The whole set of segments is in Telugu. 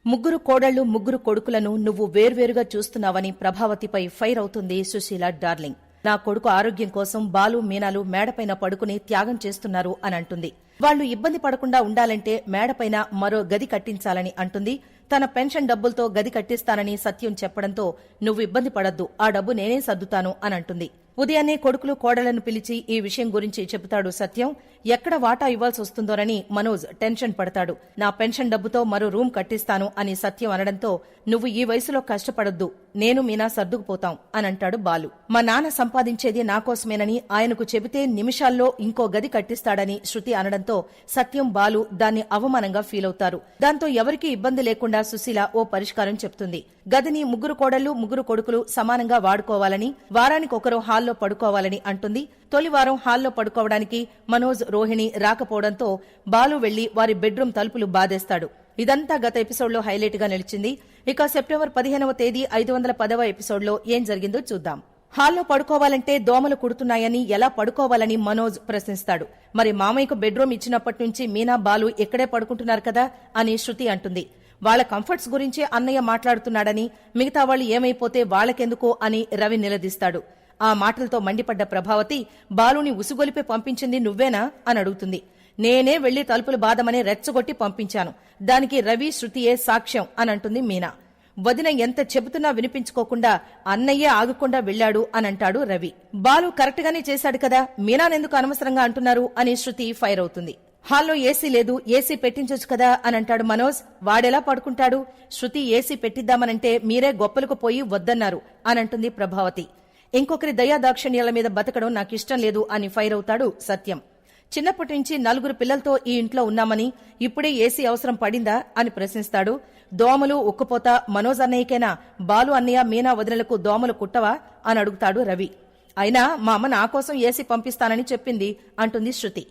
ముగ్గురు కోడళ్లు ముగ్గురు కొడుకులను నువ్వు వేర్వేరుగా చూస్తున్నావని ప్రభావతిపై ఫైర్ అవుతుంది సుశీల డార్లింగ్. నా కొడుకు ఆరోగ్యం కోసం బాలు మీనాలు మేడపైన పడుకుని త్యాగం చేస్తున్నారు అని అంటుంది. వాళ్లు ఇబ్బంది పడకుండా ఉండాలంటే మేడపైన మరో గది కట్టించాలని అంటుంది. తన పెన్షన్ డబ్బులతో గది కట్టిస్తానని సత్యం చెప్పడంతో నువ్వు ఇబ్బంది పడద్దు, ఆ డబ్బు నేనే సర్దుతాను అని అంటుంది. ఉదయాన్నే కొడుకులు కోడళ్లను పిలిచి ఈ విషయం గురించి చెబుతాడు సత్యం. ఎక్కడ వాటా ఇవ్వాల్సి వస్తుందోనని మనోజ్ టెన్షన్ పడతాడు. నా పెన్షన్ డబ్బుతో మరో రూమ్ కట్టిస్తాను అని సత్యం అనడంతో నువ్వు ఈ వయసులో కష్టపడొద్దు, నేను మీనా సర్దుకుపోతాం అని అంటాడు బాలు. మా నాన్న సంపాదించేది నాకోసమేనని ఆయనకు చెబితే నిమిషాల్లో ఇంకో గది కట్టిస్తాడని శృతి అనడంతో సత్యం బాలు దాన్ని అవమానంగా ఫీలవుతారు. దాంతో ఎవరికీ ఇబ్బంది లేకుండా సుశీల ఓ పరిష్కారం చెప్తుంది. గదిని ముగ్గురు కోడళ్లు ముగ్గురు కొడుకులు సమానంగా వాడుకోవాలని, వారానికొకరు హాల్లో పడుకోవాలని అంటుంది. తొలి వారం హాల్లో పడుకోవడానికి మనోజ్ రోహిణి రాకపోవడంతో బాలు వెళ్లి వారి బెడ్రూమ్ తలుపులు బాధేస్తాడు. ఇదంతా గత ఎపిసోడ్లో హైలైట్ గా నిలిచింది. ఇక సెప్టెంబర్ 15వ తేదీ 510వ ఎపిసోడ్లో ఏం జరిగిందో చూద్దాం. హాల్లో పడుకోవాలంటే దోమలు కుడుతున్నాయని ఎలా పడుకోవాలని మనోజ్ ప్రశ్నిస్తాడు. మరి మామయ్యకు బెడ్రూమ్ ఇచ్చినప్పటి నుంచి మీనా బాలు ఇక్కడే పడుకుంటున్నారు కదా అని శృతి అంటుంది. వాళ్ల కంఫర్ట్స్ గురించే అన్నయ్య మాట్లాడుతున్నాడని, మిగతా వాళ్లు ఏమైపోతే వాళ్లకెందుకో అని రవి నిలదీస్తాడు. ఆ మాటలతో మండిపడ్డ ప్రభావతి బాలుని ఉసుగొలిపి పంపించింది నువ్వేనా అని అడుగుతుంది. నేనే వెళ్లి తలుపులు బాదమని రెచ్చగొట్టి పంపించాను, దానికి రవి శృతియే సాక్ష్యం అని అంటుంది మీనా. వదిన ఎంత చెబుతున్నా వినిపించుకోకుండా అన్నయ్యే ఆగకుండా వెళ్లాడు అని అంటాడు రవి. బాలు కరెక్ట్ గానే చేశాడు కదా, మీనానెందుకు అనవసరంగా అంటున్నారు అని శృతి ఫైర్ అవుతుంది. హాల్లో ఏసీ లేదు, ఏసీ పెట్టించొచ్చు కదా అని అంటాడు మనోజ్. వాడెలా పడుకుంటాడు, శృతి ఏసీ పెట్టిద్దామనంటే మీరే గొప్పలకు పోయి వద్దన్నారు అని అంటుంది ప్రభావతి. ఇంకొకరి దయాదాక్షిణ్యాల మీద బతకడం నాకిష్టం లేదు అని ఫైర్ అవుతాడు సత్యం. చిన్నప్పటి నుంచి 4 పిల్లలతో ఈ ఇంట్లో ఉన్నామని ఇప్పుడే ఏసీ అవసరం పడిందా అని ప్రశ్నిస్తాడు. దోమలు ఉక్కుపోత మనోజ్ అన్నయ్యకేనా, బాలు అన్నయ్య మీనా వదినలకు దోమలు కుట్టవా అని అడుగుతాడు రవి. అయినా మా అమ్మ నా కోసం ఏసీ పంపిస్తానని చెప్పింది అంటుంది శృతి.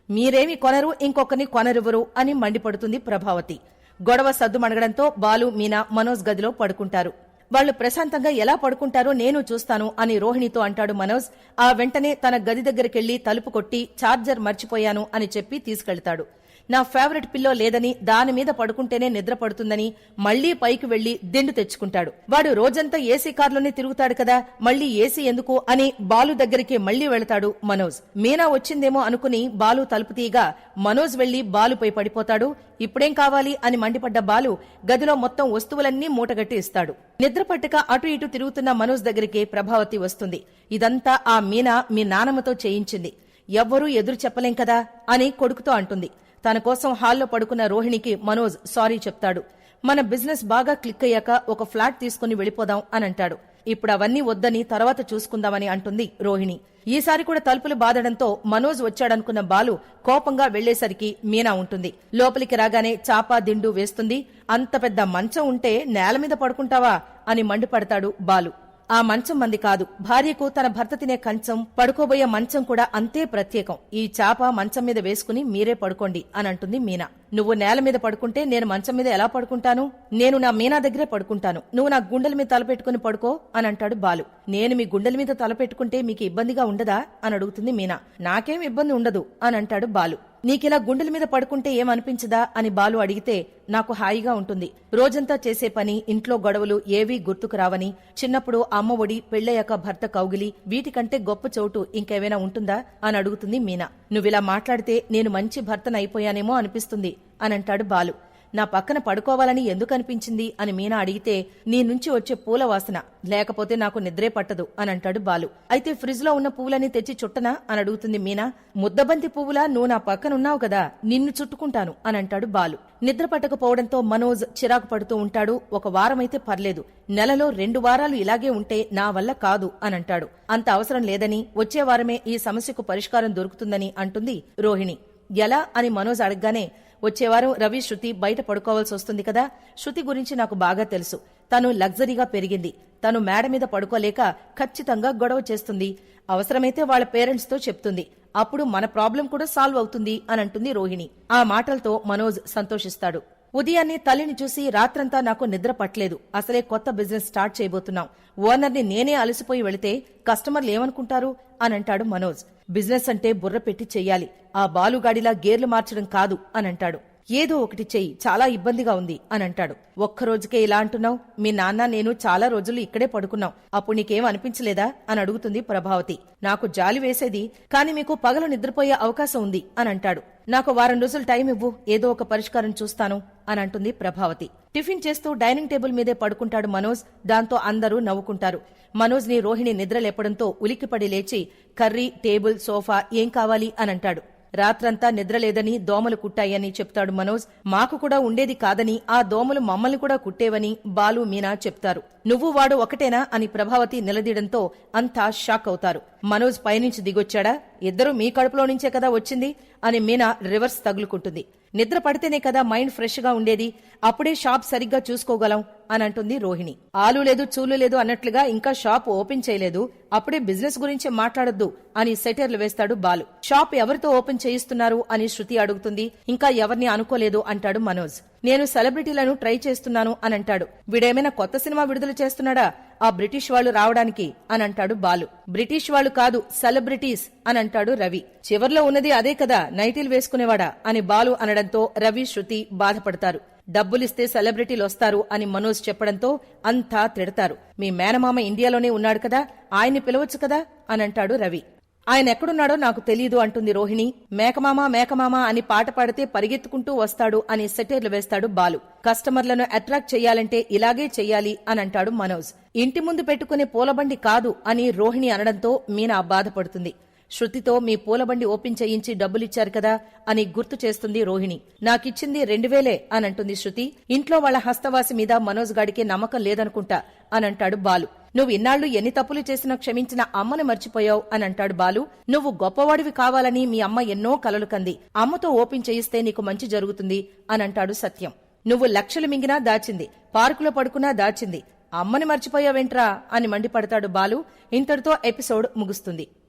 మీరేమి కొనరు, ఇంకొకరిని కొనరివ్వరు అని మండిపడుతుంది ప్రభావతి. గొడవ సద్దుమణగడంతో బాలు మీనా మనోజ్ గదిలో పడుకుంటారు. వాళ్లు ప్రశాంతంగా ఎలా పడుకుంటారో నేను చూస్తాను అని రోహిణితో అంటాడు మనోజ్. ఆ వెంటనే తన గది దగ్గరికెళ్లి తలుపు కొట్టి ఛార్జర్ మర్చిపోయాను అని చెప్పి తీసుకెళ్తాడు. నా ఫేవరెట్ పిల్లో లేదని, దాని మీద పడుకుంటేనే నిద్ర పడుతుందని మళ్లీ పైకి వెళ్లి దిండు తెచ్చుకుంటాడు. వాడు రోజంతా ఏసీ కార్లోనే తిరుగుతాడు కదా, మళ్లీ ఏసీ ఎందుకు అని బాలు దగ్గరికి మళ్లీ వెళతాడు మనోజ్. మీనా వచ్చిందేమో అనుకుని బాలు తలుపు తీయగా మనోజ్ వెళ్లి బాలుపై పడిపోతాడు. ఇప్పుడేం కావాలి అని మండిపడ్డ బాలు గదిలో మొత్తం వస్తువులన్నీ మూటగట్టి ఇస్తాడు. నిద్ర పట్టక అటు ఇటు తిరుగుతున్న మనోజ్ దగ్గరికి ప్రభావతి వస్తుంది. ఇదంతా ఆ మీనా మీ నానమ్మతో చేయించింది, ఎవ్వరూ ఎదురు చెప్పలేం కదా అని కొడుకుతో అంటుంది. తన కోసం హాల్లో పడుకున్న రోహిణికి మనోజ్ సారీ చెప్తాడు. మన బిజినెస్ బాగా క్లిక్ అయ్యాక ఒక ఫ్లాట్ తీసుకుని వెళ్లిపోదాం అని అంటాడు. ఇప్పుడు అవన్నీ వద్దని తర్వాత చూసుకుందామని అంటుంది రోహిణి. ఈసారి కూడా తలుపులు బాదడంతో మనోజ్ వచ్చాడనుకున్న బాలు కోపంగా వెళ్లేసరికి మీనా ఉంటుంది. లోపలికి రాగానే చాపా దిండు వేస్తుంది. అంత పెద్ద మంచం ఉంటే నేల మీద పడుకుంటావా అని మండిపడతాడు బాలు. ఆ మంచం మంది కాదు, భార్యకు తన భర్త తినే కంచం, పడుకోబోయే మంచం కూడా అంతే ప్రత్యేకం. ఈ చాప మంచం మీద వేసుకుని మీరే పడుకోండి అని అంటుంది మీనా. నువ్వు నేల మీద పడుకుంటే నేను మంచం మీద ఎలా పడుకుంటాను, నేను నా మీనా దగ్గరే పడుకుంటాను, నువ్వు నా గుండెల మీద తలపెట్టుకుని పడుకో అని అంటాడు బాలు. నేను మీ గుండెల మీద తలపెట్టుకుంటే మీకు ఇబ్బందిగా ఉండదా అని అడుగుతుంది మీనా. నాకేం ఇబ్బంది ఉండదు అని అంటాడు బాలు. నీకిలా గుండెల మీద పడుకుంటే ఏమనిపించదా అని బాలు అడిగితే నాకు హాయిగా ఉంటుంది. రోజంతా చేసే పని, ఇంట్లో గొడవలు ఏవీ గుర్తుకు రావని, చిన్నప్పుడు అమ్మ ఒడి, పెళ్లయ్యాక భర్త కౌగిలి, వీటికంటే గొప్ప చోటు ఇంకేమైనా ఉంటుందా అని అడుగుతుంది మీనా. నువ్విలా మాట్లాడితే నేను మంచి భర్తనైపోయానేమో అనిపిస్తుంది అని అంటాడు బాలు. నా పక్కన పడుకోవాలని ఎందుకు అనిపించింది అని మీనా అడిగితే నీ నుంచి వచ్చే పూల వాసన, లేకపోతే నాకు నిద్రే పట్టదు అని అంటాడు బాలు. అయితే ఫ్రిడ్జ్ లో ఉన్న పువ్వులని తెచ్చి చుట్టనా అని అడుగుతుంది మీనా. ముద్దబంతి పువ్వులా నువ్వు నా పక్కనున్నావు కదా, నిన్ను చుట్టుకుంటాను అని అంటాడు బాలు. నిద్ర పట్టకపోవడంతో మనోజ్ చిరాకు పడుతూ ఉంటాడు. ఒక వారమైతే పర్లేదు, నెలలో 2 వారాలు ఇలాగే ఉంటే నా వల్ల కాదు అని అంటాడు. అంత అవసరం లేదని, వచ్చే వారమే ఈ సమస్యకు పరిష్కారం దొరుకుతుందని అంటుంది రోహిణి. ఎలా అని మనోజ్ అడగగానే వచ్చేవారం రవి శృతి బయట పడుకోవాల్సి వస్తుంది కదా, శృతి గురించి నాకు బాగా తెలుసు, తను లగ్జరీగా పెరిగింది, తను మేడ మీద పడుకోలేక ఖచ్చితంగా గొడవ చేస్తుంది, అవసరమైతే వాళ్ల పేరెంట్స్ తో చెప్తుంది, అప్పుడు మన ప్రాబ్లం కూడా సాల్వ్ అవుతుంది అని అంటుంది రోహిణి. ఆ మాటలతో మనోజ్ సంతోషిస్తాడు. ఉదయాన్నే తల్లిని చూసి రాత్రంతా నాకు నిద్ర పట్టలేదు, అసలే కొత్త బిజినెస్ స్టార్ట్ చేయబోతున్నాం, ఓనర్ని నేనే అలసిపోయి వెళితే కస్టమర్లు ఏమనుకుంటారు అని అంటాడు మనోజ్. బిజినెస్ అంటే బుర్ర పెట్టి చెయ్యాలి, ఆ బాలుగాడిలా గేర్లు మార్చడం కాదు అని అంటాడు. ఏదో ఒకటి చెయ్యి, చాలా ఇబ్బందిగా ఉంది అని అంటాడు. ఒక్కరోజుకే ఇలా అంటున్నావు? మీ నాన్న నేను చాలా రోజులు ఇక్కడే పడుకున్నాం, అప్పుడు నీకేం అనిపించలేదా అని అడుగుతుంది ప్రభావతి. నాకు జాలి వేసేది, కాని మీకు పగలు నిద్రపోయే అవకాశం ఉంది అని అంటాడు. నాకు వారం రోజులు టైం ఇవ్వు, ఏదో ఒక పరిష్కారం చూస్తాను అని అంటుంది ప్రభావతి. టిఫిన్ చేస్తూ డైనింగ్ టేబుల్ మీదే పడుకుంటాడు మనోజ్. దాంతో అందరూ నవ్వుకుంటారు. మనోజ్ ని రోహిణి నిద్ర లేపడంతో ఉలిక్కిపడి లేచి కర్రీ, టేబుల్, సోఫా ఏం కావాలి అని అంటాడు. రాత్రంతా నిద్రలేదని, దోమలు కుట్టాయని చెప్తాడు మనోజ్. మాకు కూడా ఉండేది కాదని, ఆ దోమలు మమ్మల్ని కూడా కుట్టేవని బాలు, మీనా చెప్తారు. నువ్వు వాడు ఒకటేనా అని ప్రభావతి నిలదీయడంతో అంతా షాక్ అవుతారు. మనోజ్ పైనుంచి దిగొచ్చాడా? ఇద్దరు మీ కడుపులో నుంచే కదా వచ్చింది అని మీనా రివర్స్ తగులుకుంటుంది. నిద్ర పడితేనే కదా మైండ్ ఫ్రెష్ గా ఉండేది, అప్పుడే షాప్ సరిగ్గా చూసుకోగలం అని అంటుంది రోహిణి. ఆలు లేదు చూలు లేదు అన్నట్లుగా ఇంకా షాప్ ఓపెన్ చేయలేదు, అప్పుడే బిజినెస్ గురించి మాట్లాడొద్దు అని సెటర్లు వేస్తాడు బాలు. షాప్ ఎవరితో ఓపెన్ చేయిస్తున్నారు అని శృతి అడుగుతుంది. ఇంకా ఎవరిని అనుకోలేదు అంటాడు మనోజ్. నేను సెలబ్రిటీలను ట్రై చేస్తున్నాను అని అంటాడు. వీడేమైనా కొత్త సినిమా విడుదల చేస్తున్నాడా ఆ బ్రిటిష్ వాళ్లు రావడానికి అని అంటాడు బాలు. బ్రిటిష్ వాళ్లు కాదు, సెలబ్రిటీస్ అని అంటాడు రవి. చివర్లో ఉన్నది అదే కదా, నైటీలు వేసుకునేవాడా అని బాలు అనడంతో రవి, శృతి బాధపడతారు. డబ్బులిస్తే సెలబ్రిటీలు వస్తారు అని మనోజ్ చెప్పడంతో అంతా తిడతారు. మీ మేనమామ ఇండియాలోనే ఉన్నాడు కదా, ఆయన్ని పిలవచ్చు కదా అని అంటాడు రవి. ఆయన ఎక్కడున్నాడో నాకు తెలీదు అంటుంది రోహిణి. మేకమామ మేకమామ అని పాట పాడితే పరిగెత్తుకుంటూ వస్తాడు అని సెటైర్లు వేస్తాడు బాలు. కస్టమర్లను అట్రాక్ట్ చెయ్యాలంటే ఇలాగే చెయ్యాలి అని అంటాడు మనోజ్. ఇంటి ముందు పెట్టుకునే పూలబండి కాదు అని రోహిణి అనడంతో మీనా బాధపడుతుంది. శృతితో మీ పూలబండి ఓపెన్ చేయించి డబ్బులిచ్చారు కదా అని గుర్తు చేస్తుంది రోహిణి. నాకిచ్చింది 2000 అనంటుంది శృతి. ఇంట్లో వాళ్ల హస్తవాసి మీద మనోజ్ గాడికి నమ్మకం లేదనుకుంటా అనంటాడు బాలు. నువ్వు ఇన్నాళ్లు ఎన్ని తప్పులు చేసినా క్షమించిన అమ్మని మర్చిపోయావు అనంటాడు బాలు. నువ్వు గొప్పవాడివి కావాలని మీ అమ్మ ఎన్నో కలలు కంది, అమ్మతో ఓపెన్ చేయిస్తే నీకు మంచి జరుగుతుంది అనంటాడు సత్యం. నువ్వు లక్షలు మింగినా దాచింది, పార్కులో పడుకున్నా దాచింది, అమ్మని మర్చిపోయావేంట్రా అని మండిపడతాడు బాలు. ఇంతటితో ఎపిసోడ్ ముగుస్తుంది.